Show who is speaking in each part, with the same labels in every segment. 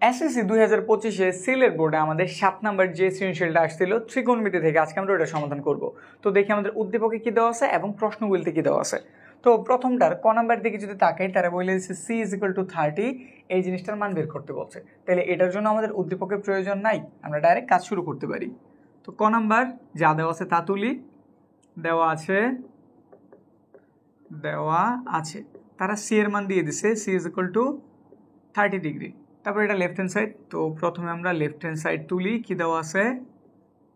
Speaker 1: SSC 2025-এ Sylhet বোর্ডে আমাদের 7 number যে সৃজনশীলটা আসছিল ত্রিকোণমিতি থেকে, আজকে আমরা ওটা সমাধান করব। তো দেখি আমাদের উদ্দীপকে কী দেওয়া আছে এবং প্রশ্নগুলিতে কী দেওয়া আছে। তো প্রথমটার ক নাম্বার দিকে যদি তাকাই, তারা বলে দিচ্ছে c=30, এই জিনিসটার মান বের করতে বলছে। তাহলে এটার জন্য আমাদের উদ্দীপকের প্রয়োজন নাই, আমরা ডাইরেক্ট কাজ শুরু করতে পারি। তো ক নাম্বার যা দেওয়া আছে তা তুলি। দেওয়া আছে তারা সি এর মান দিয়ে দিছে, c=30 ডিগ্রি। তারপর এটা লেফট হ্যান্ড সাইড, তো প্রথমে আমরা লেফট হ্যান্ড সাইড তুলি। কি দেওয়া আছে?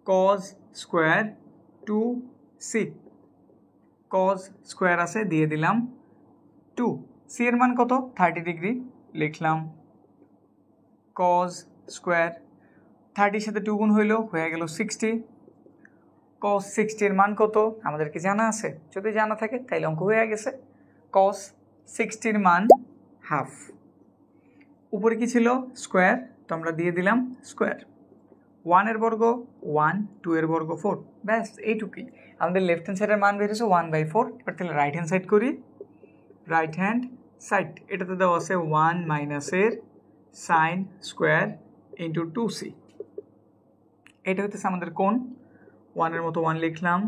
Speaker 1: cos square 2c, cos square আছে দিয়ে দিলাম 2, সি এর মান কত? 30 ডিগ্রি, লিখলাম cos স্কোয়ার 30 সাথে 2 গুণ হয়ে গেল 60। cos 60 এর মান কত আমাদেরকে জানা আছে, যদি জানা থাকে তাইলে অঙ্ক হয়ে গেছে। cos 60 এর মান হাফ। উপরে কি ছিল? স্কোয়ার, তো আমরা দিয়ে দিলাম স্কোয়ার। 1 এর বর্গ 1, 2 এর বর্গ 4, ব্যাস এইটুকুই। আমাদের লেফট হ্যান্ড সাইডের মান বেরিয়েছে 1/4। এবার তাহলে রাইট হ্যান্ড সাইড করি। রাইট হ্যান্ড সাইড এটাতে দেওয়া আছে 1 মাইনাসের সাইন স্কোয়ার ইন্টু 2c। এটা হচ্ছে আমাদের কোণ। 1 এর মতো 1 লিখলাম,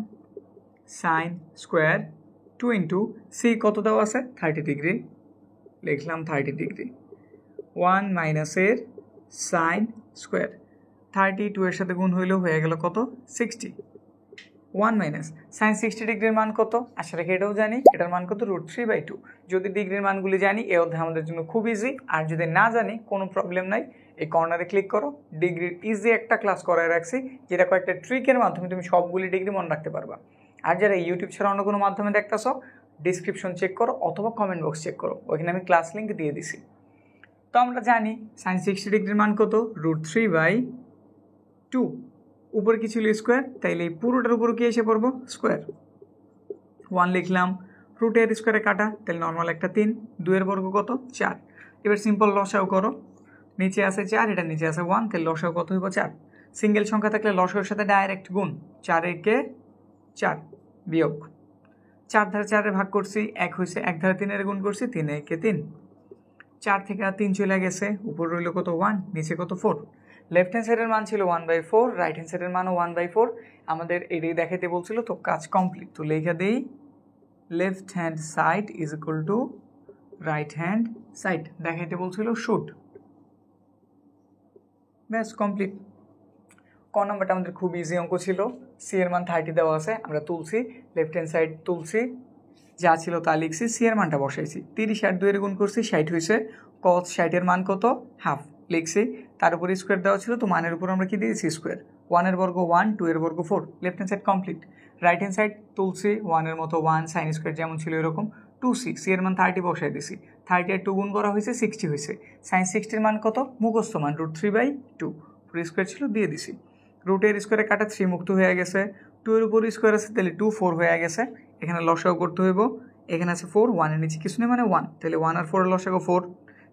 Speaker 1: সাইন স্কোয়ার 2 ইন্টু সি কত দেওয়া আছে? 30 ডিগ্রি, লিখলাম 30 ডিগ্রি। 1 মাইনাসের সাইন স্কোয়ার 32 এর সাথে গুণ হয়ে গেল কত? 60। 1 মাইনাস সাইন 60 ডিগ্রির মান কত? আশা রাখি এটাও জানি, এটার মান কত? √3/2। যদি ডিগ্রির মানগুলি জানি এই অধ্যায় আমাদের জন্য খুব ইজি, আর যদি না জানি কোনো প্রবলেম নাই, এই কর্নারে ক্লিক করো। ডিগ্রির ইজি একটা ক্লাস করায় রাখছি, যেটা কয়েকটা ট্রিকের মাধ্যমে তুমি সবগুলি ডিগ্রি মনে রাখতে পারবা। আর যারা ইউটিউব ছাড়া অন্য কোনো মাধ্যমে দেখতেছ, ডিসক্রিপশন চেক করো অথবা কমেন্ট বক্স চেক করো, ওইখানে আমি ক্লাস লিঙ্ক দিয়ে দিছি। তো আমরা জানি সাইন 60 ডিগ্রির মান কত? √3/2। উপরে কি ছিল? স্কোয়ার, তাইলে এই পুরোটার উপরে কি এসে পড়বো? স্কোয়ার। 1 লিখলাম, √এর স্কোয়ারে কাটা, তাহলে নর্মাল একটা 3, 2 এর বর্গ কত? 4। এবার সিম্পল লসাও করো, নিচে আছে 4, এটা নিচে আছে 1, তাহলে লসাও কত হইব? 4। সিঙ্গেল সংখ্যা থাকলে লসাওর সাথে ডাইরেক্ট গুণ, 4 একে 4 বিয়োগ 4 ধারে 4 ভাগ করছি 1 হয়েছে, 1 ধারে 3 এর গুণ করছি 3 একে 3। 4 থেকে 3 চলে গেছে, উপর রইল কত? 1, নিচে কত? 4। লেফট হ্যান্ড সাইডের মান ছিল 1/4, রাইট হ্যান্ড সাইডের মানও 1/4। আমাদের এটাই দেখাইতে বলছিল, তো কাজ কমপ্লিট। তো লেখা দেই left hand side is equal two right hand side, দেখাইতে বলছিল শুড, ব্যাস কমপ্লিট। ক নাম্বারটা আমাদের খুব ইজি অঙ্ক ছিল। সি এর মান 30 দেওয়া আছে, আমরা তুলছি, লেফট হ্যান্ড সাইড তুলছি, যা ছিল তা লিখছি, সি এর মানটা বসাইছি। 30 আর 2 এর গুণ করছি, 60 হয়েছে। cos 60 এর মান কত? হাফ, লিখছি। তার উপরে স্কোয়ার দেওয়া ছিল, তো মানের উপর আমরা কি দিয়েছি? স্কোয়ার। 1 এর বর্গ 1, 2 এর বর্গ 4, left hand side complete. Right hand side তুলছি, 1 এর মতো 1, সাইন স্কোয়ার যেমন ছিল এরকম 2c, সি এর মান 30 বসাই দিছি। 30 আর 2 গুণ করা হয়েছে 60 হয়েছে। সাইন 60 এর মান কত? মুখস্থ মান √3/2, পুরো স্কোয়ার ছিল দিয়ে দিছি। √এর স্কোয়ারে কাটা 3 মুক্ত হয়ে গেছে। 2 এর উপর স্কোয়ার আছে, তাহলে 2 4 হয়ে গেছে। এখানে লসাও করতে হইব, এখানে আছে 4, 1 এর নিচে কিছু নেই মানে 1, তাহলে 1 আর 4 এর লসাগু 4।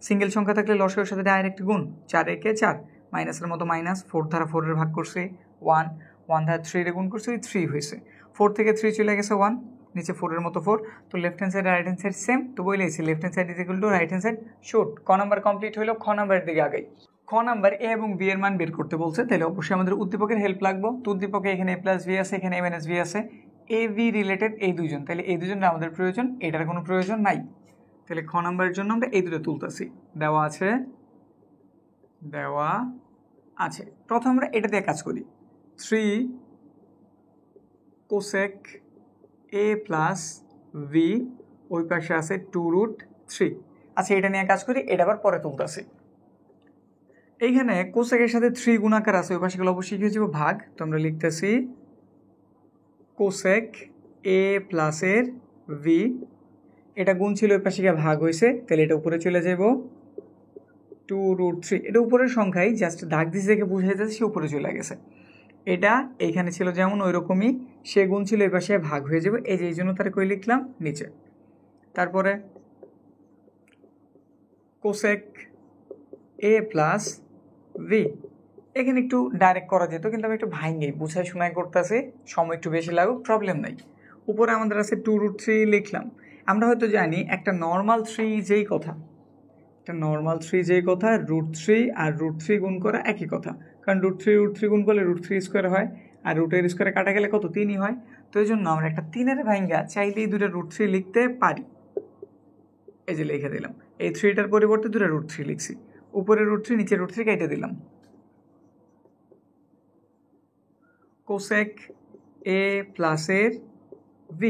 Speaker 1: সিঙ্গেল সংখ্যা থাকলে লসাগুর সাথে ডাইরেক্ট গুণ, 4 একে 4, মাইনাসের মতো মাইনাস, 4 ধারা 4 এর ভাগ করছে 1, 1 ধারা 3 এর গুণ করছে 3 হয়েছে। 4 থেকে 3 চলে গেছে 1, নিচে 4 এর মতো 4। তো left hand side right hand side same, তো বলেছি left hand side is equal two right hand side should. ক নাম্বার কমপ্লিট হলো, খ নাম্বারের দিকে আগাই। খ নাম্বার এ এবং বি এর মান বের করতে বলছে, তাহলে অবশ্যই আমাদের উদ্দীপকের হেল্প লাগবে। তো উদ্দীপকে এখানে a+b আছে, এখানে a-b আছে, এ বি রিলেটেড এই দুইজন, তাহলে এই দুজনের আমাদের প্রয়োজন, এটার কোনো প্রয়োজন নাই। তাহলে খ নাম্বারের জন্য আমরা এই দুটো তুলতেছি। দেওয়া আছে। প্রথমে আমরা এটা দিয়ে কাজ করি। 3 cosec a প্লাস v, ওই পাশে আছে 2√3। আচ্ছা, এটা নিয়ে কাজ করি, এটা আবার পরে তুলতেছি। এইখানে কোসেকের সাথে 3 গুণাকার আছে, ওই পাশে গেলে অবশ্যই কি হয়ে যাবে? ভাগ। তো আমরা লিখতেছি কোসেক a প্লাসের v, এটা গুণ ছিল, ওই পাশে গিয়ে ভাগ হয়েছে, তাহলে এটা উপরে চলে যাব 2√3। এটা উপরের সংখ্যাই, জাস্ট দাগ দিয়েছে দেখে বুঝে যাচ্ছে সে উপরে চলে গেছে। এটা এইখানে ছিল যেমন ওই রকমই, সে গুণ ছিল, এই পাশে ভাগ হয়ে যাবে, এই জন্য তার কই লিখলাম নিচে। তারপরে কোসেক a প্লাস v, এখানে একটু ডাইরেক্ট করা যেত, কিন্তু আমি একটু ভাঙেই বুঝাই শোনায় করতেছি, সময় একটু বেশি লাগুক, প্রবলেম নাই। উপরে আমাদের আছে 2√3 লিখলাম। আমরা হয়তো জানি একটা নর্মাল 3 যেই কথা, একটা নর্মাল 3 যেই কথা, √3 আর √3 গুণ করা একই কথা, কারণ √3 গুণ করলে √3 স্কোয়ার হয়, আর রুটের স্কোয়ারে কাটা গেলে কত 3ই হয়। তো এই জন্য আমরা একটা 3-এর ভাঙ্গা চাইলেই দুটো √3 লিখতে পারি। এই যে লিখে দিলাম, এই 3টার পরিবর্তে দুটো √3 লিখছি, উপরে √3 নিচে √3 কেটে দিলাম। কোসেক a প্লাস এর v,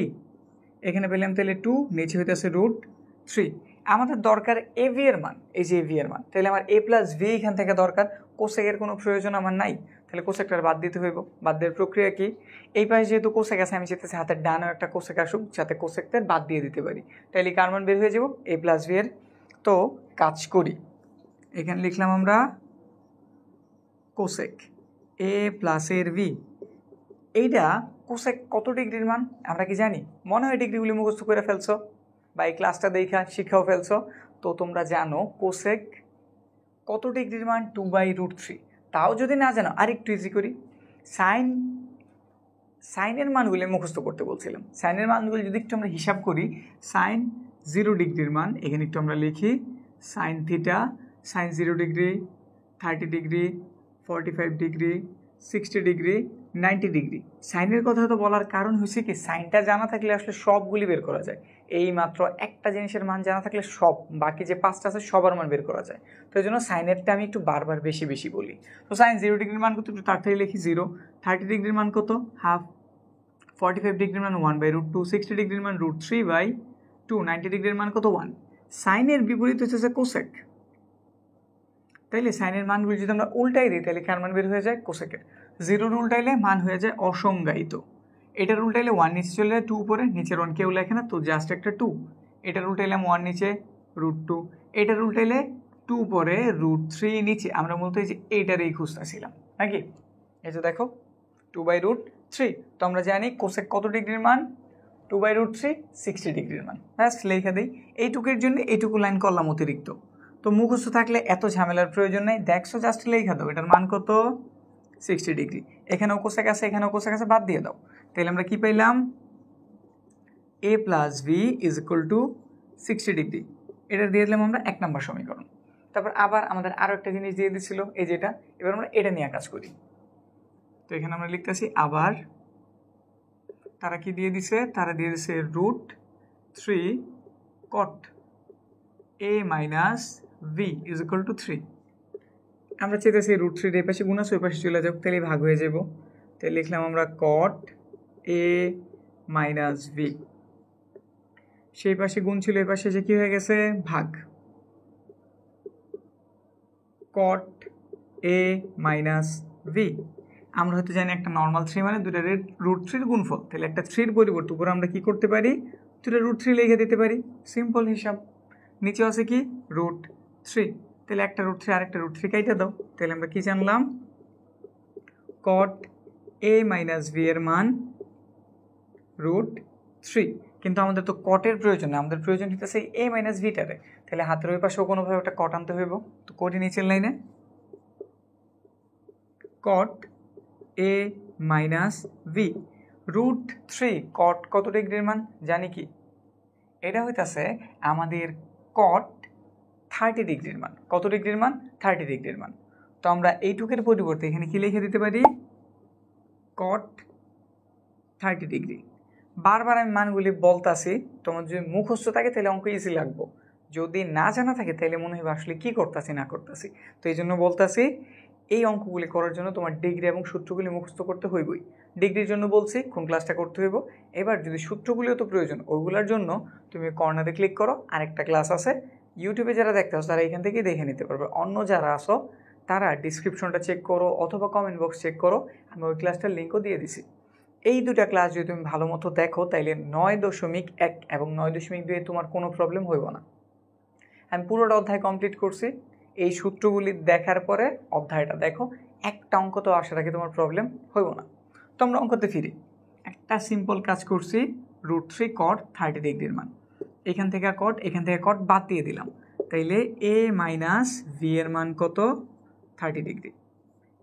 Speaker 1: এখানে পেলাম তাহলে 2, নিচে হইতেছে √3। আমাদের দরকার av এর মান, এই যে av এর মান, তাহলে আমার a প্লাস v এখান থেকে দরকার। কোসেকের কোনো প্রয়োজন আমার নাই, তাহলে কোসেকটার বাদ দিতে হইব। বাদ দেওয়ার প্রক্রিয়া কি, এই পাশে যেহেতু কোসেক আছে আমি চাইতেছি হাতের ডানেও একটা কোসেক আসুক, যাতে কোসেকটার বাদ দিয়ে দিতে পারি, তাহলে কার মান বের হয়ে যাব, a প্লাস v এর। তো কাজ করি, এখানে লিখলাম আমরা কোসেক a প্লাস এর v। এইটা কোসেক কত ডিগ্রির মান আমরা কি জানি? মনে হয় ডিগ্রিগুলি মুখস্থ করে ফেলছো বা এই ক্লাসটা দেখা শিখাও ফেলছো। তো তোমরা জানো কোসেক কত ডিগ্রির মান 2/√3। তাও যদি না জানো আরেকটু ইজি করি, সাইনের মানগুলি মুখস্থ করতে বলছিলাম। সাইনের মানগুলি যদি একটু আমরা হিসাব করি, সাইন 0 ডিগ্রির মান এখানে একটু আমরা লিখি, sine theta, sine 0 degree, 30 degree, 45 degree, 60 degree, 90 degree. সাইনের কথা তো বলার কারণ হচ্ছে কি, সাইনটা জানা থাকলে আসলে সবগুলি বের করা যায়। এই মাত্র একটা জিনিসের মান জানা থাকলে সব বাকি যে 5টা আছে সবার মান বের করা যায়। তো এই জন্য সাইনেরটা আমি একটু বারবার বেশি বেশি বলি। তো সাইন 0 ডিগ্রির মান কত, একটু তাড়াতাড়ি লিখি 0। 30 ডিগ্রির মান কত, হাফ। 45 ডিগ্রির মান 1/√2, 60 ডিগ্রির মান √3/2, 90 ডিগ্রির মান কত 1। সাইনের বিপরীত হচ্ছে কোসেক। তাইলে সাইনের মানগুলি যদি আমরা উল্টাই দিই তাহলে কার মান বের হয়ে যায়, কোসেকের। 0 উল্টাইলে মান হয়ে যায় অসংজ্ঞায়িত। এটার উল্টাইলে 1 নিচে চলে যায়, 2 উপরে, নিচের 1 কেউ লেখে না, তো জাস্ট একটা 2। এটার উল্টাইলাম 1 নিচে √2, এটার উল্টাইলে 2 উপরে √3 নিচে। আমরা মূলত এই যে এইটারই খুঁজতেছিলাম নাকি। এই যে দেখো 2/√3। তো আমরা জানি কোসেক কত ডিগ্রির মান, 2/√3, 60 ডিগ্রির মান। ব্যাস লেখা দিই, এইটুকুর জন্য এইটুকু লাইন করলাম অতিরিক্ত। তো মুখস্থ থাকলে এত ঝামেলার প্রয়োজন নেই, দেখছো জাস্ট লেখা দাও এটার মান কত 60 ডিগ্রি। এখানেও কোসেক আছে, এখানেও কোসেক আছে, বাদ দিয়ে দাও। তাহলে আমরা কি পেলাম, a plus v is equal two 60 degree. এটা দিয়ে দিলাম আমরা 1 নম্বর সমীকরণ। তারপর আবার আমাদের আরও একটা জিনিস দিয়ে দিছিল, এই যেটা, এবার আমরা এটা নিয়ে কাজ করি। তো এখানে আমরা লিখতেছি আবার তারা কি দিয়ে দিছে, তারা দিয়ে দিছে √3 cot a minus v is equal two 3। আমরা চাইতেছি √3 এই পাশে গুণ আছে ওই পাশে চলে যাক, তাহলে ভাগ হয়ে যাব। তাহলে লিখলাম আমরা cot a মাইনাস v, সেই পাশে গুণ ছিল এই পাশে যে কি হয়ে গেছে ভাগ, cot a মাইনাস v। আমরা হয়তো জানি একটা নর্মাল 3 মানে দুটা √3 গুণফল, তাহলে একটা 3-র পরিবর্তে উপরে আমরা কি করতে পারি, দুটা √3 লিখে দিতে পারি, সিম্পল হিসাব। নিচে আছে কি √3, তাহলে একটা √3 আর একটা √3 কাইটা দাও। তাহলে আমরা কি জানলাম, cot a মাইনাস v এর মান √3। কিন্তু আমাদের তো কটের প্রয়োজন না, আমাদের প্রয়োজন হইতেছে a মাইনাস ভিটারে। তাহলে হাতের ওই পাশেও কোনোভাবে একটা কট আনতে হইব। তো কটি নিচের লাইনে cot a minus v √3 cot কত ডিগ্রির মান জানি কি, এটা হইতাছে আমাদের cot 30 ডিগ্রির মান। কত ডিগ্রির মান, 30 ডিগ্রির মান। তো আমরা এইটুকের পরিবর্তে এখানে কি লিখে দিতে পারি, cot 30 ডিগ্রি। বারবার আমি মানগুলি বলতাছি, তোমার যদি মুখস্থ থাকে তাহলে অঙ্ক ইজি লাগবো, যদি না জানা থাকে তাহলে মনে হবে আসলে কি করতেছি না করতেছি। তো এই জন্য বলতাছি, এই অঙ্কগুলি করার জন্য তোমার ডিগ্রি এবং সূত্রগুলি মুখস্থ করতে হইবই। ডিগ্রির জন্য বলছি কোন ক্লাসটা করতে হইব। এবার যদি সূত্রগুলিও তো প্রয়োজন, ওইগুলোর জন্য তুমি কর্নারে ক্লিক করো, আরেকটা ক্লাস আছে ইউটিউবে, যারা দেখতে আসো তারা এখান থেকেই দেখে নিতে পারবে। অন্য যারা আসো তারা ডিসক্রিপশনটা চেক করো অথবা কমেন্ট বক্স চেক করো, আমি ওই ক্লাসটার লিঙ্কও দিয়ে দিছি। এই দুটা ক্লাস যদি তুমি ভালো মতো দেখো তাইলে 9.1 এবং 9.2 তোমার কোনো প্রবলেম হইব না। আমি পুরোটা অধ্যায় কমপ্লিট করছি, এই সূত্রগুলি দেখার পরে অধ্যায়টা দেখো, একটা অঙ্ক তো আশা রাখি তোমার প্রবলেম হইব না। তো আমরা অঙ্কতে ফিরি, একটা সিম্পল কাজ করছি, √3 cot 30 ডিগ্রির মান, এখান থেকে cot এখান থেকে cot বাদ দিয়ে দিলাম, তাইলে a মাইনাস v এর মান কত 30 ডিগ্রি।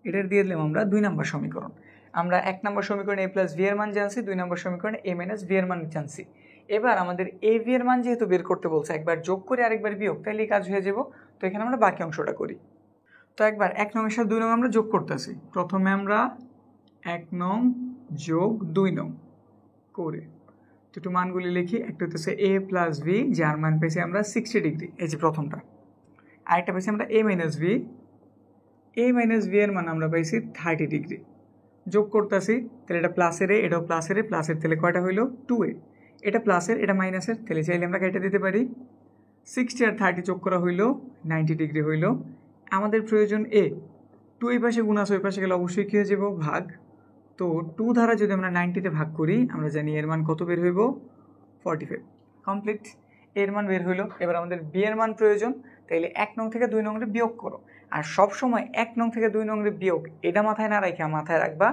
Speaker 1: এটার দিয়ে দিলাম আমরা 2 নম্বর সমীকরণ। আমরা 1 নম্বর সমীকরণে a প্লাস v এর মান জানছি, 2 নম্বর সমীকরণে a মাইনাস v এর মান জানছি। এবার আমাদের a v এর মান যেহেতু বের করতে বলছে, একবার যোগ করে আরেকবার বিয়োগ, তাহলে কাজ হয়ে যাব। তো এখানে আমরা বাকি অংশটা করি। তো একবার 1 নং এর সাথে 2 নং আমরা যোগ করতেছি। প্রথমে আমরা 1 নং যোগ 2 নং করে দুটো মানগুলি লিখি। একটা হচ্ছে a প্লাস v, যার মান পেয়েছি আমরা 60 ডিগ্রি, এই যে প্রথমটা। আরেকটা পেয়েছি আমরা a মাইনাস v এর মান আমরা পাইছি 30 ডিগ্রি। যোগ করতেছি, তাহলে এটা প্লাসের এ, এটাও প্লাসের এ, প্লাসের তাহলে কয়টা হইলো 2a, এটা প্লাসের এটা মাইনাসের, তাহলে চাইলে আমরা কেটে দিতে পারি। 60 আর 30 যোগ করা হইলো 90 ডিগ্রি হইলো। আমাদের প্রয়োজন a, 2 এই পাশে গুণ আছে, ওই পাশে গেলে অবশ্যই কী হয়ে যাব ভাগ। তো 2 দ্বারা যদি আমরা 90-তে ভাগ করি, আমরা জানি এর মান কত বের হইব 45। কমপ্লিট, এর মান বের হইলো। এবার আমাদের বি এর মান প্রয়োজন, তাইলে 1 নং থেকে 2 নংরে বিয়োগ করো। আর সবসময় 1 নং থেকে 2 নংরে বিয়োগ এটা মাথায় না রাখা মাথায় রাখবা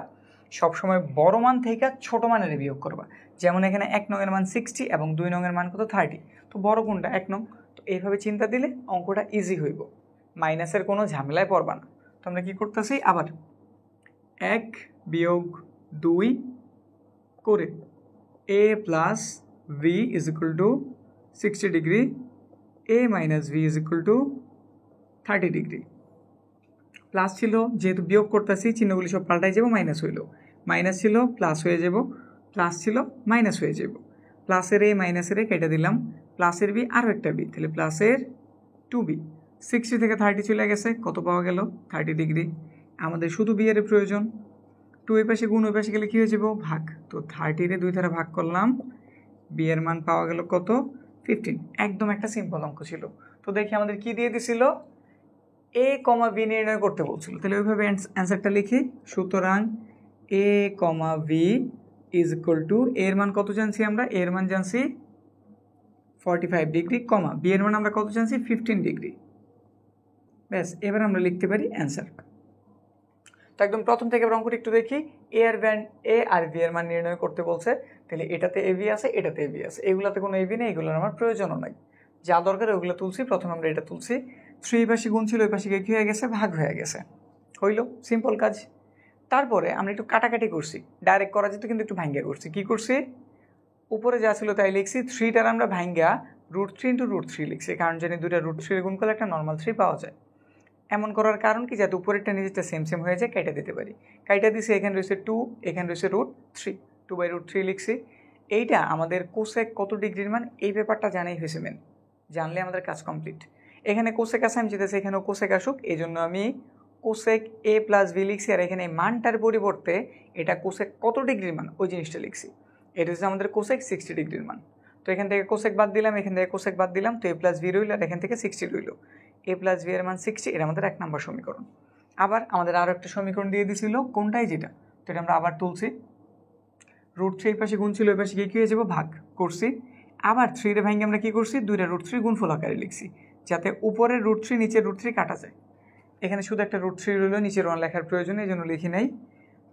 Speaker 1: সবসময় বড় মান থেকে ছোট মানের বিয়োগ করবা। যেমন এখানে 1 নং এর মান 60 এবং 2 নং এর মান কত 30, তো বড় কোনটা 1 নং। তো এইভাবে চিন্তা দিলে অঙ্কটা ইজি হইব, মাইনাসের কোনো ঝামেলায় পড়বা না। তো আমরা কী করতেছি, আবার 1 বিয়োগ 2 করে a plus v is equal two 60 degree, a minus v is equal two 30 degree. Plus ছিল, যেহেতু বিয়োগ করতেছি চিহ্নগুলি সব পাল্টাই যাব, মাইনাস হইল, মাইনাস ছিল প্লাস হয়ে যাব, প্লাস ছিল মাইনাস হয়ে যাব। প্লাসের এ মাইনাসের এ কেটে দিলাম, প্লাসের বি আরও একটা বি, তাহলে প্লাসের 2b। 60 থেকে 30 চলে গেছে, কত পাওয়া গেল 30 ডিগ্রি। আমাদের শুধু বি এর প্রয়োজন, 2 এই পাশে গুণ ওই পাশে গেলে কী হয়ে যাব ভাগ। তো 30-রে 2 দ্বারা ভাগ করলাম, বি এর মান পাওয়া গেল কত 15। একদম একটা সিম্পল অঙ্ক ছিল। তো দেখি আমাদের কি দিয়ে দিছিল, a, b নির্ণয় করতে বলছিল, তাহলে ওইভাবে অ্যান্সারটা লিখি। সুতরাং a, v is equal two, এর মান কত জানছি আমরা, এর মান জানছি 45 ডিগ্রি, কমা বি এর মান আমরা কত জানছি 15 ডিগ্রি। ব্যাস, এবার আমরা লিখতে পারি অ্যান্সার। তো একদম প্রথম থেকে অঙ্কটি একটু দেখি। এ আর বি এর মান নির্ণয় করতে বলছে, তাহলে এটাতে এ বি আছে, এটাতে এ বি আছে, এগুলাতে কোনো এ বি নেই, এগুলোর আমার প্রয়োজনও নাই। যা দরকার ওইগুলো তুলছি। প্রথমে আমরা এটা তুলছি, 3 এই পাশে গুণ ছিল, ওই পাশে কী হয়ে গেছে ভাগ হয়ে গেছে, হইল সিম্পল কাজ। তারপরে আমরা একটু কাটাকাটি করছি, ডাইরেক্ট করা যেত কিন্তু একটু ভাঙ্গা করছি। কী করছি, উপরে যা ছিল তাই লিখছি, 3টার আমরা ভাঙ্গা √3 × √3 লিখছি, কারণ জানি 2টা √3 গুণ করলে একটা নর্মাল 3 পাওয়া যায়। এমন করার কারণ কি, যাতে উপরেরটা নিচেরটা সেম হয়ে যায়, কেটে দিতে পারি। কাইটা দিছে, এখানে রয়েছে 2, এখানে রয়েছে √3, 2/√3 লিখছি। এইটা আমাদের কোসেক কত ডিগ্রির মান, এই ব্যাপারটা জানাই হয়েছে মেন, জানলে আমাদের কাজ কমপ্লিট। এখানে কোসেক আছে, আমি যেতেছি এখানেও কোসেক আসুক, এই জন্য আমি কোসেক a প্লাস v লিখছি। আর এখানে মানটার পরিবর্তে এটা কোসেক কত ডিগ্রির মান ওই জিনিসটা লিখছি। এটা হচ্ছে আমাদের কোসেক 60 ডিগ্রির মান। তো এখান থেকে কোসেক বাদ দিলাম, এখান থেকে কোসেক বাদ দিলাম, তো a প্লাস v রইল, আর এখান থেকে 60 রইল। a প্লাস v এর মান 60, এটা আমাদের 1 নম্বর সমীকরণ। আবার আমাদের আরও একটা সমীকরণ দিয়ে দিছিল, কোনটাই যেটা, তো এটা আমরা আবার তুলছি। √3 এই পাশে গুণ ছিল, ওই পাশে কী হয়ে যাবো ভাগ করছি। আবার 3 ভাঙে আমরা কী করছি, 2টা √3 গুণফল আকারে লিখছি, যাতে উপরের √3 নিচের √3 কাটা যায়। এখানে শুধু একটা √3 রইল, নিচের 1 লেখার প্রয়োজন, এই জন্য লিখি নাই।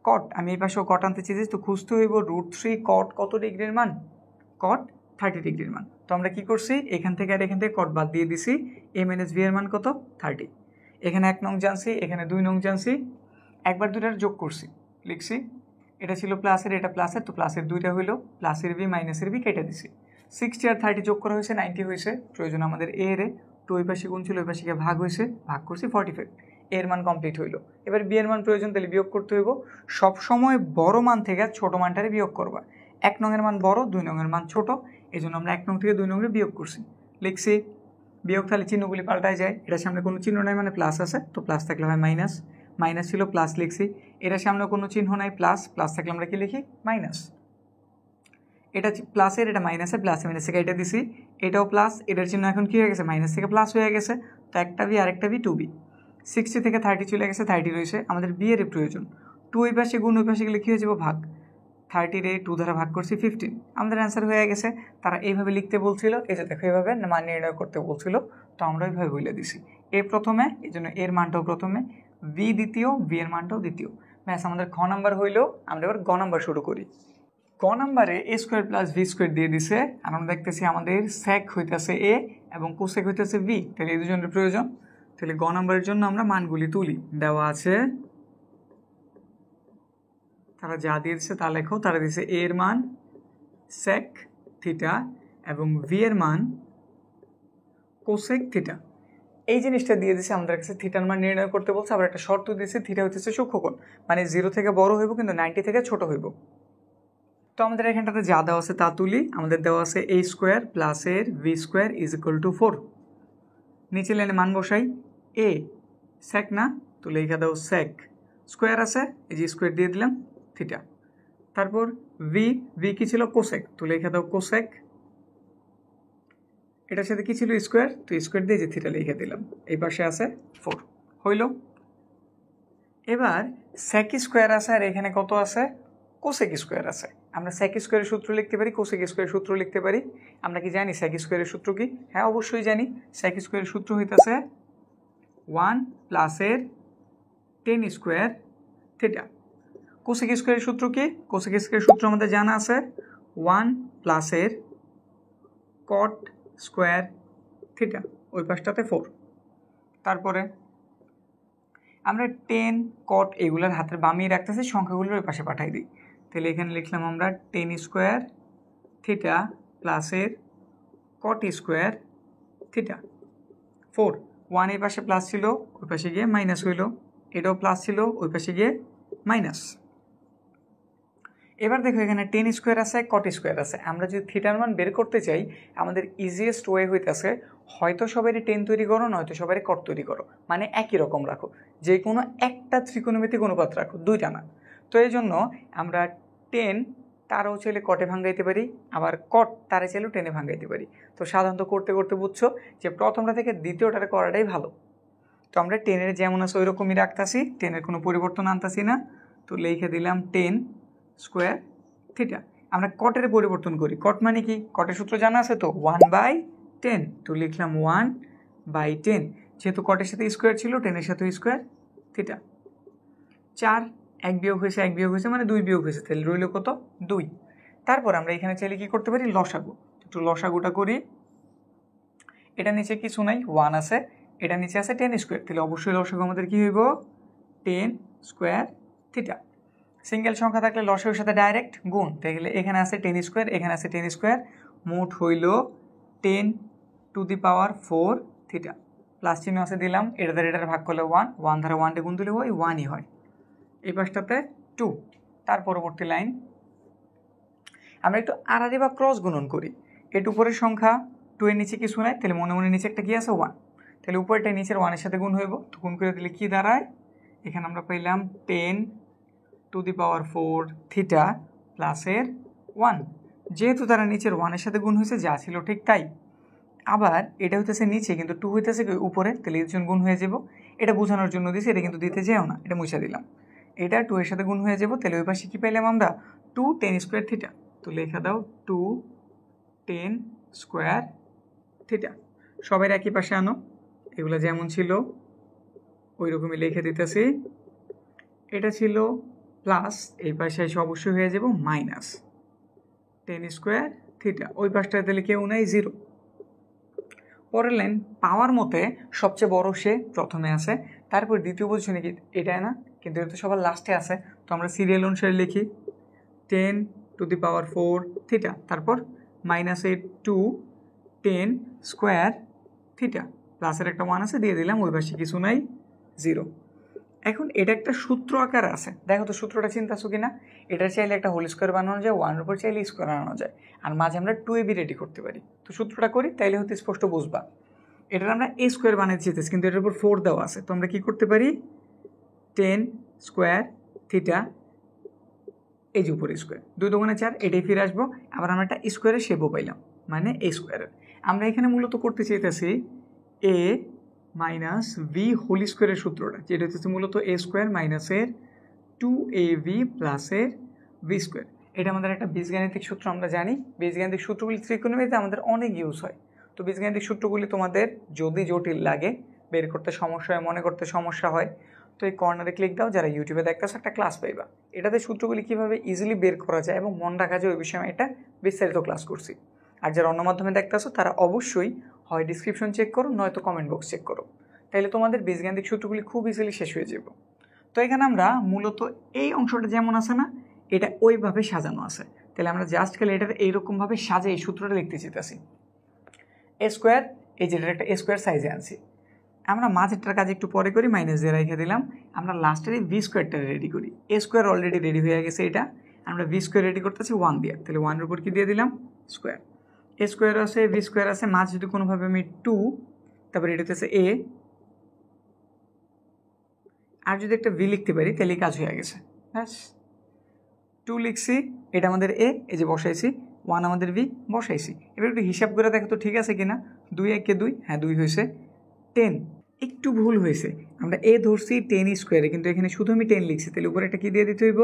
Speaker 1: কট, আমি এই পাশেও কট আনতে চেয়েছি, তো খুঁজতে হইব √3 কট কত ডিগ্রির মান, কট 30 ডিগ্রির মান। তো আমরা কী করছি, এখান থেকে আর এখান থেকে কট বাদ দিয়ে দিছি, a মাইনাস বি এর মান কত 30। এখানে 1 নং জানছি, এখানে 2 নং জানছি, একবার 2টার যোগ করছি, লিখছি। এটা ছিল প্লাসের, এটা প্লাসের, তো প্লাসের 2টা হইলো, প্লাসের বি মাইনাসের বি কেটে দিছি। 60 আর 30 যোগ করা হয়েছে 90 হয়েছে, প্রয়োজন আমাদের এ রে, তো ওই পাশে গুণ ছিল, ওই পাশে ভাগ হয়েছে, ভাগ করছি 45, এর মান কমপ্লিট হইলো। এবার বি এর মান প্রয়োজন, তাহলে বিয়োগ করতে হইব। সবসময় বড় মান থেকে ছোট মানটারে বিয়োগ করবা। 1 নং এর মান বড়, 2 নং এর মান ছোট, এই জন্য আমরা 1 নং থেকে 2 নং এর বিয়োগ করছি, লিখছি। বিয়োগ তাহলে চিহ্নগুলি পাল্টায় যায়, এটার সামনে কোনো চিহ্ন নাই মানে প্লাস আছে, তো প্লাস থাকলে হয় মাইনাস, মাইনাস ছিল প্লাস লিখছি। এটার সামনে কোনো চিহ্ন নাই, প্লাস, প্লাস থাকলে আমরা কি লিখি মাইনাস। এটা প্লাসের, এটা মাইনাসের, প্লাসে মাইনাসে কেটে দিছি, এটাও প্লাস, এটার চিহ্ন এখন কী হয়ে গেছে মাইনাস থেকে প্লাস হয়ে গেছে, তো একটা বি আরেকটা বি 2b। 60 থেকে 30 চলে গেছে, 30 রয়েছে, আমাদের বি এর প্রয়োজন। 2 ওই পাশে গুণ ওই পাশে গেলে কী হয়ে যাবো ভাগ, 30-রে 2 দ্বারা ভাগ করছি 15, আমাদের অ্যান্সার হয়ে গেছে। তারা এইভাবে লিখতে বলছিল, এই যে দেখো এইভাবে মান নির্ণয় করতে বলছিল, তো আমরা ওইভাবে বলে দিছি। এ প্রথমে, এই জন্য এর মানটাও প্রথমে, ভি দ্বিতীয়, ভি এর মানটাও দ্বিতীয়। ব্যাস, আমাদের খ নাম্বার হইলো। আমরা এবার গ নাম্বার শুরু করি। ক নাম্বারে a square plus V square দিয়ে দিছে, আর আমরা দেখতেছি আমাদের সেক হইতেছে এ এবং কোসেক হইতেছে ভি, তাহলে এই দুজনের প্রয়োজন। তাহলে গ নাম্বারের জন্য আমরা মানগুলি তুলি, দেওয়া আছে, তারা যা দিয়েছে তা লেখো। তারা দিয়েছে a এর মান সেক থিটা এবং ভি এর মান কোসেক থিটা। এই জিনিসটা দিয়ে দিছে আমাদের কাছে থিটার মান নির্ণয় করতে বলছে, আবার একটা শর্ত দিয়েছে থিটা হইতেছে সূক্ষ্মকোণ, মানে 0 থেকে বড় হইব কিন্তু 90 থেকে ছোট হইব। তো আমাদের এখানটাতে যা দেওয়া আছে তা তুলি। আমাদের দেওয়া আছে a স্কোয়ার প্লাস এর V square is equal to 4। নিচে লাইনে মান বসাই, এ সেক না তো লেখা দাও সেক, স্কোয়ার আছে এই যে স্কোয়ার দিয়ে দিলাম থিটা, তারপর ভি কি ছিল কোসেক তো লেখা দাও কোসেক, এটার সাথে কি ছিল স্কোয়ার তো স্কোয়ার দিয়ে যে থিটা লিখে দিলাম, এই পাশে আছে 4 হইল। এবার সেক স্কোয়ার আছে আর এখানে কত আছে কোসেক স্কোয়ার আছে, আমরা সেক স্কোয়ারের সূত্র লিখতে পারি, কোসেক স্কোয়ারের সূত্র লিখতে পারি। আমরা কি জানি সেক স্কোয়ারের সূত্র কি? হ্যাঁ অবশ্যই জানি, সেক স্কোয়ারের সূত্র হইতেছে 1 প্লাস এর 10 স্কোয়ার থিটা। কোসেক স্কোয়ারের সূত্র কি? কোসেক স্কোয়ারের সূত্র আমাদের জানা আছে 1 প্লাস এর কট স্কোয়ার থিটা, ওই পাশটাতে 4। তারপরে আমরা 10 কট এগুলার হাতের বামিয়ে রাখতেছি, সংখ্যাগুলোর ওই পাশে পাঠাই দিই। তাহলে এখানে লিখলাম আমরা 10 স্কোয়ার থিটা প্লাসের কট স্কোয়ার থিটা 4। 1 এই পাশে প্লাস ছিল ওই পাশে গিয়ে মাইনাস হইল, এটাও প্লাস ছিল ওই পাশে গিয়ে মাইনাস। এবার দেখো এখানে 10 স্কোয়ার আছে কট স্কোয়ার আছে, আমরা যদি থিটার মান বের করতে চাই আমাদের ইজিয়েস্ট ওয়ে হইতেছে হয়তো সবারই 10 তৈরি করো নয়তো সবারই কট তৈরি করো, মানে একই রকম রাখো, যে কোনো একটা ত্রিকোণমিতিক অনুপাত রাখো, দুইটা না। তো এই জন্য আমরা 10 তারাও চাইলে কটে ভাঙাইতে পারি, আবার কট তারা চাইলেও 10-এ ভাঙাইতে পারি। তো সাধারণত করতে করতে বুঝছো যে প্রথমটা থেকে দ্বিতীয়টারে করাটাই ভালো। তো আমরা 10-এর যেমন আছে ওই রকমই রাখতেছি, 10-এর কোনো পরিবর্তন আনতেছি না। তো লিখে দিলাম 10 স্কোয়ার থিটা। আমরা কটের পরিবর্তন করি, কট মানে কি? কটের সূত্র জানা আছে তো 1/10, তো লিখলাম 1/10, যেহেতু কটের সাথে স্কোয়ার ছিল 10-এর সাথে স্কোয়ার থিটা। 4 1 বিয়োগ হয়েছে 1 বিয়োগ হয়েছে মানে 2 বিয়োগ হয়েছে, তাহলে রইল কত 2। তারপর আমরা এখানে চাইলে কি করতে পারি লসাগু, একটু লসাগুটা করি। এটা নিচে কিছু নাই 1 আছে, এটা নিচে আছে 10 স্কোয়ার, তাহলে অবশ্যই লসাগু আমাদের কি হইব 10 স্কোয়ার থিটা। সিঙ্গেল সংখ্যা থাকলে লসাগুর সাথে ডাইরেক্ট গুণ, তাহলে এখানে আছে 10 স্কোয়ার এখানে আছে 10 স্কোয়ার, মোট হইল 10 to the power 4 theta. Plus চিহ্ন আছে দিলাম, এটা দ্বারা এটার ভাগ করলে 1, 1 দ্বারা 1-টা গুণ দিলে ওই 1-ই হয়। এই পাশটাতে 2। তার পরবর্তী লাইন আমরা একটু আড়াআড়ি বা ক্রস গুণন করি। এর উপরের সংখ্যা 2 এর নিচে কিছু নাই, তাহলে মনে মনে নিচে একটা কি আছে 1, তাহলে উপরেরটা নিচের 1-এর সাথে গুণ হইব, তো গুণ করে দিলে কি দাঁড়ায় এখানে আমরা পাইলাম 10 টু দি পাওয়ার 4 থিটা প্লাসের 1। যেহেতু তারা নিচের 1-এর সাথে গুণ হয়েছে যা ছিল ঠিক তাই। আবার এটা হইতেছে নিচে কিন্তু 2 হইতেছে উপরে, তাহলে এর জন্য গুণ হয়ে যাব। এটা বোঝানোর জন্য দিয়েছি, এটা কিন্তু দিতে যেও না, এটা মুছে দিলাম। এটা 2 এর সাথে গুণ হয়ে যাব, তাহলে ওই পাশে কি পাইলাম আমরা 2 10 স্কোয়ার থিটা, তো লেখা দাও 2 10 স্কোয়ার থিটা। সবাই একই পাশে আনো, এগুলো যেমন ছিল ওই রকমই লিখে দিতেছি। এটা ছিল প্লাস, এই পাশে এসে অবশ্যই হয়ে যাব মাইনাস 10 স্কোয়ার থিটা, ওই পাশটায় তাহলে কেউ নাই 0। পরের লাইন পাওয়ার মতে সবচেয়ে বড় সে প্রথমে আছে, তারপর দ্বিতীয় পজিশনে কি এটা না, কিন্তু এটা তো সবার লাস্টে আছে, তো আমরা সিরিয়াল অনুসারে লিখি 10 টু দি পাওয়ার 4 থিটা, তারপর -8 টু 10 স্কোয়ার থিটা, প্লাসের একটা 1 আছে দিয়ে দিলাম, ওই পাশে কিছু নাই 0। এখন এটা একটা সূত্র আকার আছে, দেখো তো সূত্রটা চিন্তা আছো কিনা। এটা চাইলে একটা হোল স্কোয়ার বানানো যায়, 1-এর উপর চাইলে স্কোয়ার বানানো যায়, আর মাঝে আমরা 2ab রেডি করতে পারি। তো সূত্রটা করি তাইলে হয়তো স্পষ্ট বুঝবা। এটার আমরা a স্কোয়ার বানাতে চেয়েছি, কিন্তু এটার উপর 4 দেওয়া আছে, তো আমরা কি করতে পারি 10 স্কোয়ার থিটা, এই যে উপরে স্কোয়ার 2 2 4, এটাই ফিরে আসবো। আবার আমরা একটা স্কোয়ারের শেপও পাইলাম, মানে a স্কোয়ারের। আমরা এখানে মূলত করতে চাইতেছি a মাইনাস ভি হোল স্কোয়ারের সূত্রটা, যেটা হচ্ছে মূলত a স্কোয়ার মাইনাসের 2ab প্লাসের ভি স্কোয়ার। এটা আমাদের একটা বীজগাণিতিক সূত্র, আমরা জানি বীজগাণিতিক সূত্রগুলি ত্রিকোণমিতিতে আমাদের অনেক ইউজ হয়। তো বীজগাণিতিক সূত্রগুলি তোমাদের যদি জটিল লাগে, বের করতে সমস্যা হয়, মনে করতে সমস্যা হয়, তো এই কর্নারে ক্লিক দাও, যারা ইউটিউবে দেখতেছো একটা ক্লাস পাইবা, এটাতে সূত্রগুলি কীভাবে ইজিলি বের করা যায় এবং মন রাখা যায় ওই বিষয়ে এটা বিস্তারিত ক্লাস করছি। আর যারা অন্য মাধ্যমে দেখতেছো তারা অবশ্যই হয় ডিসক্রিপশন চেক করো নয়তো কমেন্ট বক্স চেক করো, তাইলে তোমাদের বীজগাণিতিক সূত্রগুলি খুব ইজিলি শেষ হয়ে যাব। তো এখানে আমরা মূলত এই অংশটা যেমন আছে না, এটা ওইভাবে সাজানো আছে, তাহলে আমরা জাস্ট খালি এটার এইরকমভাবে সাজে এই সূত্রটা লিখতে চাইতেছি। a স্কোয়ার, এই যেটার একটা a স্কোয়ার সাইজে আনছি, আমরা মাঝেরটার কাজ একটু পরে করি, মাইনাস দিয়ে রেখে দিলাম। আমরা লাস্টের এই ভি স্কোয়ারটা রেডি করি। এ স্কোয়ার অলরেডি রেডি হয়ে গেছে, এটা আমরা ভি স্কোয়ার রেডি করতেছি 1 দিয়ে, তাহলে 1-এর উপর কি দিয়ে দিলাম স্কোয়ার। এ স্কোয়ার আছে, ভি স্কোয়ার আছে, মাঝ যদি কোনোভাবে আমি 2, তারপরে এটা হচ্ছে এ, আর যদি একটা ভি লিখতে পারি তাহলে কাজ হয়ে গেছে। ব্যাস 2 লিখছি, এটা আমাদের এ, এই যে বসাইছি, 1 আমাদের ভি বসাইছি। এবার একটু হিসাব করে দেখো তো ঠিক আছে কিনা। 2 একে 2, হ্যাঁ 2 হয়েছে। 10 একটু ভুল হয়েছে, আমরা এ ধরছি 10 স্কোয়ারে, কিন্তু এখানে শুধু আমি 10 লিখছি, তাহলে উপরে একটা কী দিয়ে দিতে হইব,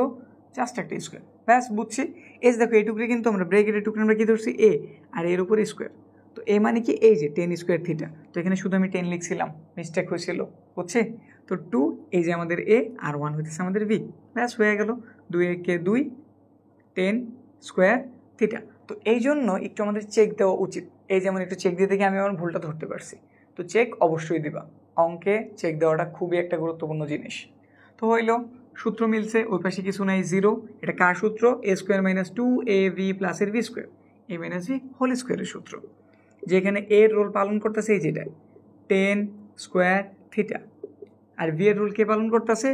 Speaker 1: জাস্ট একটা স্কোয়ার। ব্যাস বুঝছি। এই দেখো এইটুকুরে কিন্তু আমরা ব্রেকেটের টুকরে আমরা কী ধরছি এ, আর এর উপরে স্কোয়ার। তো এ মানে কি এই যে 10 স্কোয়ার থিটা, তো এখানে শুধু আমি 10 লিখছিলাম, মিস্টেক হয়েছিল, বুঝছে। তো 2 এই যে আমাদের এ, আর 1 হইতেছে আমাদের ভি। ব্যাস হয়ে গেল। 2 একে 2, 10 স্কোয়ার থিটা। তো এই জন্য একটু আমাদের চেক দেওয়া উচিত। এই যেমন একটু চেক দিয়ে থেকে আমি আমার ভুলটা ধরতে পারছি। তো চেক অবশ্যই দিবা, অঙ্কে চেক দেওয়াটা খুবই একটা গুরুত্বপূর্ণ জিনিস। তো হইল, সূত্র মিলছে, ওই পাশে কিছু নাই, 0। এটা কার সূত্র, এ স্কোয়ার মাইনাস 2ab প্লাস এর ভি স্কোয়ার, এ মাইনাস ভি হোল স্কোয়ারের সূত্র। যেখানে এর রোল পালন করতেছে এই যেটা 10 স্কোয়ার থিটা, আর ভি এর রোল কে পালন করতেছে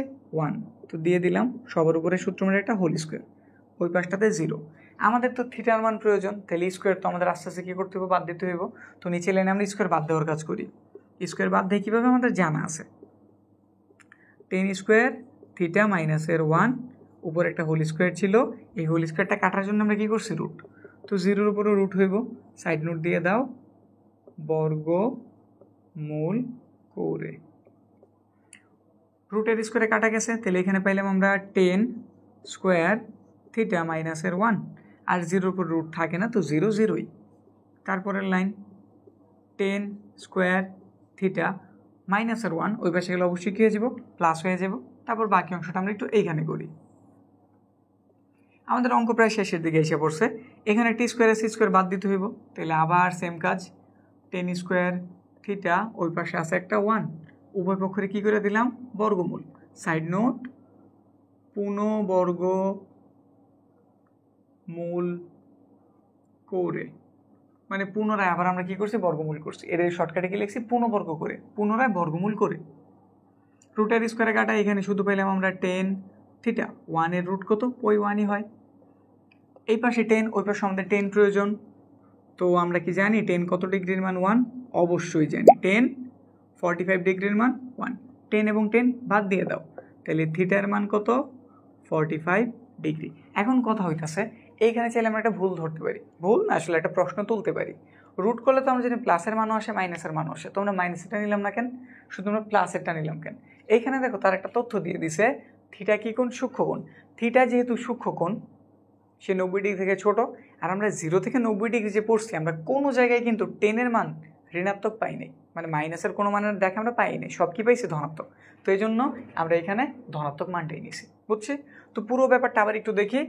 Speaker 1: 1। তো দিয়ে দিলাম সবার উপরে সূত্র মানে একটা হোল স্কোয়ার, ওই পাশটাতে 0। আমাদের তো থিটার মান প্রয়োজন, তাহলে স্কোয়ার তো আমাদের আস্তে আস্তে কী করতে হবে, বাদ দিতে হইব। তো নিচে লাইনে আমরা স্কোয়ার বাদ দেওয়ার কাজ করি। স্কোয়ার বাদ দিয়ে কীভাবে আমাদের জানা আছে, 10 স্কোয়ার থিটা মাইনাসের 1, উপরে একটা হোল স্কোয়ার ছিল, এই হোল স্কোয়ারটা কাটার জন্য আমরা কী করছি, রুট। তো 0-এর উপরে রুট হইব, সাইড নোট দিয়ে দাও, বর্গমূল করে। রুটের স্কোয়ারে কাটা গেছে, তাহলে এখানে পাইলাম আমরা 10 স্কোয়ার থিটা মাইনাসের 1, আর 0-এর উপর রুট থাকে না, তো 0 0ই। তারপরের লাইন 10 স্কোয়ার থিটা মাইনাসের 1, ওই পাশে গেলে অবশ্যই কী হয়ে যাব, প্লাস হয়ে যাব। তারপর বাকি অংশটা আমরা একটু এইখানে করি। আমাদের অঙ্ক প্রায় শেষের দিকে এসে পড়ছে। এখানে টি স্কোয়ার সি স্কোয়ার বাদ দিতে হইব, তাহলে আবার সেম কাজ, 10 স্কোয়ার থিটা, ওই পাশে আছে একটা 1, উভয় পক্ষে কী করে দিলাম, বর্গমূল। সাইড নোট, পুনঃবর্গমূল করে, মানে পুনরায় আবার আমরা কী করছি, বর্গমূল করছি। এর শর্টকাটে কি লিখছি, পুনঃবর্গ করে, পুনরায় বর্গমূল করে। রুটের স্কোয়ারে কাটা, এখানে শুধু পেলাম আমরা 10 থিটা, 1-এর রুট কত, ওই 1ই হয়। এই পাশে 10, ওই পাশে আমাদের 10 প্রয়োজন। তো আমরা কি জানি 10 কত ডিগ্রির মান, 1, অবশ্যই জানি 10 45 ডিগ্রির মান 1। 10 এবং 10 বাদ দিয়ে দাও, তাহলে থিটার মান কত, 45 ডিগ্রি। এখন কথা হইতাছে, এইখানে চাইলে আমরা একটা ভুল ধরতে পারি, ভুল না আসলে একটা প্রশ্ন তুলতে পারি। রুট করলে তো আমরা জানি প্লাসের মানও আসে, মাইনাসের মানও আসে, তো আমরা মাইনাসেরটা নিলাম না কেন, শুধু আমরা প্লাসেরটা নিলাম কেন। এইখানে দেখো তার একটা তথ্য দিয়ে দিছে, থিটা কি কোণ, সূক্ষ্মকোণ। থিটা যেহেতু সূক্ষ্মকোণ, সে 90 ডিগ্রি থেকে ছোট, আর আমরা 0 থেকে 90 ডিগ্রি যে পড়ছি, আমরা কোনো জায়গায় কিন্তু 10-এর মান ঋণাত্মক পাই নাই, মানে মাইনাসের কোনো মানের দেখে আমরা পাই নাই, সব কি পাইছি, ধনাত্মক। তো এই জন্য আমরা এখানে ধনাত্মক মানটাই নিয়েছি, বুঝছি। তো পুরো ব্যাপারটা আবার একটু দেখি।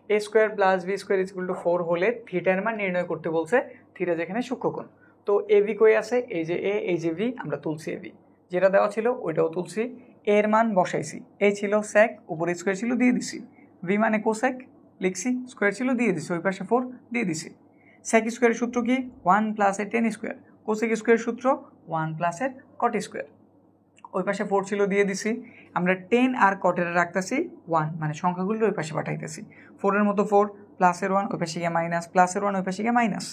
Speaker 1: A square plus b square is equal to 4 হলে থিটার মান নির্ণয় করতে বলছে, থিটা যেখানে সূক্ষ্মকোণ। তো এ ভি কই আছে, এই যে এ, এই যে ভি, আমরা তুলছি এ ভি, যেটা দেওয়া ছিল ওইটাও তুলছি। এর মান বসাইছি, এ ছিল সেক, উপরে স্কোয়ার ছিল দিয়ে দিছি, ভি মানে কোসেক লিখছি, স্কোয়ার ছিল দিয়ে দিছি, ওই পাশে 4 দিয়ে দিছি। সেক স্কোয়ারের সূত্র কি, 1 প্লাস এর 10 স্কোয়ার, কোসেক স্কোয়ারের সূত্র 1 প্লাস এর কট স্কোয়ার, ওই পাশে 4 ছিল দিয়ে দিছি। আমরা 10 আর কটের রাখতেছি 1, মানে সংখ্যাগুলো ওই পাশে পাঠাইতেছি। 4-এর মতো 4 প্লাসের 1, ওই পাশে গিয়ে মাইনাস, প্লাসের 1, ওই পাশে গিয়ে মাইনাস।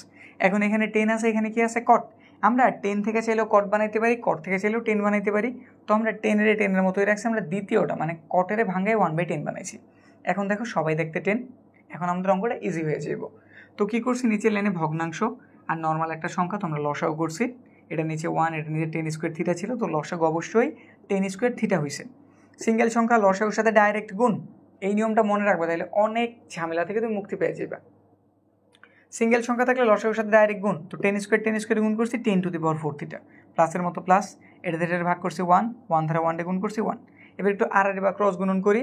Speaker 1: এখন এখানে 10 আছে, এখানে কি আছে, কট। আমরা 10 থেকে চাইলেও কট বানাইতে পারি, কট থেকে চাইলেও 10 বানাইতে পারি। তো আমরা 10-এর মতোই রাখছি, আমরা দ্বিতীয়টা মানে কটের ভাঙ্গায় 1/10 বানাইছি। এখন দেখো সবাই দেখতে 10, এখন আমাদের অঙ্কটা ইজি হয়ে যাব। তো কী করছি, নিচের লাইনে ভগ্নাংশ আর নর্মাল একটা সংখ্যা, তোমরা লসাগু করছি। এটা নিচে 1, এটা নিচে 10 স্কোয়ার থিটা ছিল, তো লসাগু অবশ্যই 10 স্কোয়ার থিটা হয়েছে। সিঙ্গেল সংখ্যা লসাগুর সাথে ডাইরেক্ট গুণ, এই নিয়মটা মনে রাখবে, তাহলে অনেক ঝামেলা থেকে তুমি মুক্তি পেয়ে যাবে। সিঙ্গেল সংখ্যা থাকলে লসাগুর সাথে ডাইরেক্ট গুণ, তো 10 স্কোয়ার গুণ করছি 10 টু দি পাওয়ার 4 থিটা, প্লাসের মতো প্লাস, এটাতে ভাগ করছি 1, 1 ধারা 1 গুণ করছি 1। এবার একটু আর বা ক্রস গুণন করি,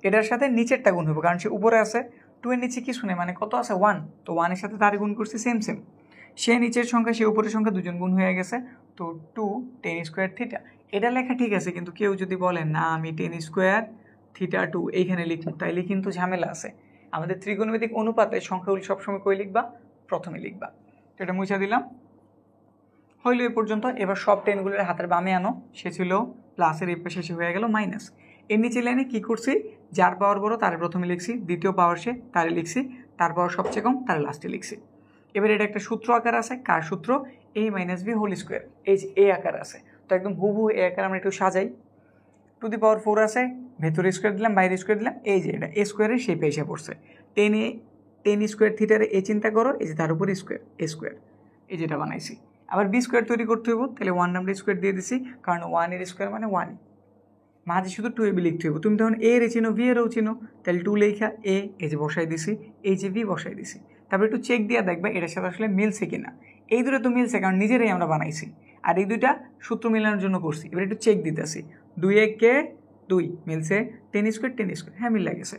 Speaker 1: এটার সাথে নিচেরটা গুণ হবে, কারণ সে উপরে আছে, 2 এর নিচে কিছু নেই, মানে কত আছে 1, তো 1-এর সাথে তার গুণ করছি সেম। সে নিচের সংখ্যা, সে উপরের সংখ্যা, দুজন গুণ হয়ে গেছে, তো 2 10 স্কোয়ার থিটা। এটা লেখা ঠিক আছে, কিন্তু কেউ যদি বলে না আমি 10 স্কোয়ার থিটা 2 এইখানে লিখব, তাইলে কিন্তু ঝামেলা আছে। আমাদের ত্রিকোণমিতিক অনুপাতে সংখ্যাগুলি সবসময় কই লিখবা, প্রথমে লিখবা। তো এটা মুছে দিলাম। হইল এ পর্যন্ত। এবার সব টেনগুলোর হাতের বামে আনো, সে ছিল প্লাসের এই পাশে হয়ে গেল মাইনাস। এর নিচে লাইনে কী করছি, যার পাওয়ার বড় তার প্রথমে লিখছি, দ্বিতীয় পাওয়ার সে তারে লিখছি, তার পাওয়ার সবচেয়ে কম তার লাস্টে লিখছি। এবার এটা একটা সূত্র আকার আছে, কার সূত্র, a minus B whole square, এই যে এ আকার আছে। তো একদম হুবহু এ আকার আমরা একটু সাজাই। টু দি পাওয়ার 4 আছে, ভেতরে স্কোয়ার দিলাম বাইরে স্কোয়ার দিলাম, এই যে এটা এ স্কোয়ারের শেপে এসে পড়ছে। টেন স্কোয়ার থিটারে এ চিন্তা করো, এই যে তার উপর স্কোয়ার, এ স্কোয়ার, এই যেটা বানাইছি। আবার বি স্কোয়ার তৈরি করতে হইব, তাহলে 1 নাম্বার স্কোয়ার দিয়ে দিছি, কারণ 1 এর স্কোয়ার মানে 1, মাঝে শুধু 2 বি লিখতে হইব। তুমি তখন এ রে চিনো, ভি এরও চিনো, তাহলে 2 লেখা এ, এই যে বসাই দিছি, এই যে ভি বসাই দিছি। তারপর একটু চেক দিয়ে দেখবে এটার সাথে আসলে মিলছে কিনা। এই দুটো তো মিলছে, কারণ নিজেরাই আমরা বানাইছি, আর এই দুইটা সূত্র মেলানোর জন্য করছি। এবার একটু চেক দিতেছি, 2 1 কে 2 মিলছে, 10 স্কোয়ার হ্যাঁ মিল লাগেছে।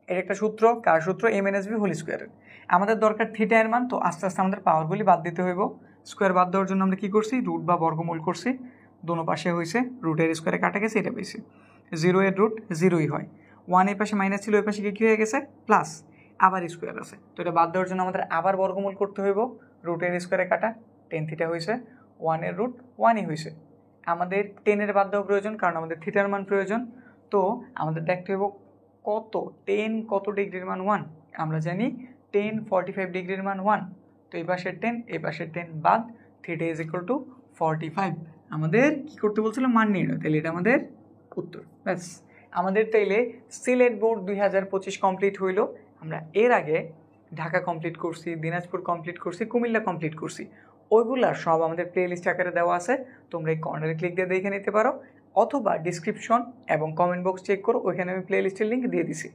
Speaker 1: এর একটা সূত্র, কার সূত্র, এ মাইনাস বি হোল স্কোয়ারের। আমাদের দরকার থিটা এর মান, তো আস্তে আস্তে আমাদের পাওয়ারগুলি বাদ দিতে হইব। স্কোয়ার বাদ দেওয়ার জন্য আমরা কী করছি, রুট বা বর্গমূল করছি, দোনো পাশে হয়েছে, রুটের স্কোয়ারে কাটা গেছে, এটা পেয়েছি। 0 এর রুট 0ই হয়, 1 এই পাশে মাইনাস ছিল, ওই পাশে কী হয়ে গেছে প্লাস, আবার স্কোয়ার আছে। তো এটা বাদ দেওয়ার জন্য আমাদের আবার বর্গমূল করতে হইব, রুটের স্কোয়ারে কাটা, 10 থিটা হয়েছে, 1 এর রুট 1ই হয়েছে। আমাদের 10 এর বাদ দেওয়া প্রয়োজন, কারণ আমাদের থিটার মান প্রয়োজন। তো আমাদের দেখতে হইব কত 10 কত ডিগ্রির মান 1, আমরা জানি 10 45 ডিগ্রির মান 1। তো এই পাশের 10 এই পাশের 10 বাদ, থিটা ইজ ইকুয়াল টু 45। আমাদের কী করতে বলছিল, মান নির্ণয়, তাহলে এটা আমাদের উত্তর। ব্যাস, আমাদের তাইলে সিলেট বোর্ড 2025 কমপ্লিট হইল। আমরা এর আগে ঢাকা কমপ্লিট করছি, দিনাজপুর কমপ্লিট করছি, কুমিল্লা কমপ্লিট করছি, ওইগুলা সব আমাদের প্লে লিস্ট আকারে দেওয়া আছে, তোমরা এই কর্নারে ক্লিক দিয়ে দেখে নিতে পারো, অথবা ডিসক্রিপশন এবং কমেন্ট বক্স চেক করো, ওইখানে আমি প্লে লিস্টের লিঙ্ক দিয়ে দিছি।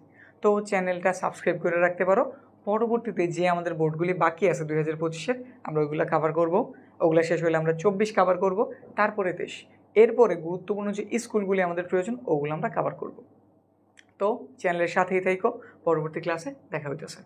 Speaker 1: তো চ্যানেলটা সাবস্ক্রাইব করে রাখতে পারো। পরবর্তীতে যে আমাদের বোর্ডগুলি বাকি আছে 2025-এর, আমরা ওইগুলো কভার করব। ওগুলো শেষ হলে আমরা 24 কভার করব, তারপরে 23। এরপরে গুরুত্বপূর্ণ যে স্কুলগুলি আমাদের প্রয়োজন, ওগুলো আমরা কভার করব। তো চ্যানেলের সাথেই থাইকো, পরবর্তী ক্লাসে দেখা হইতেছে।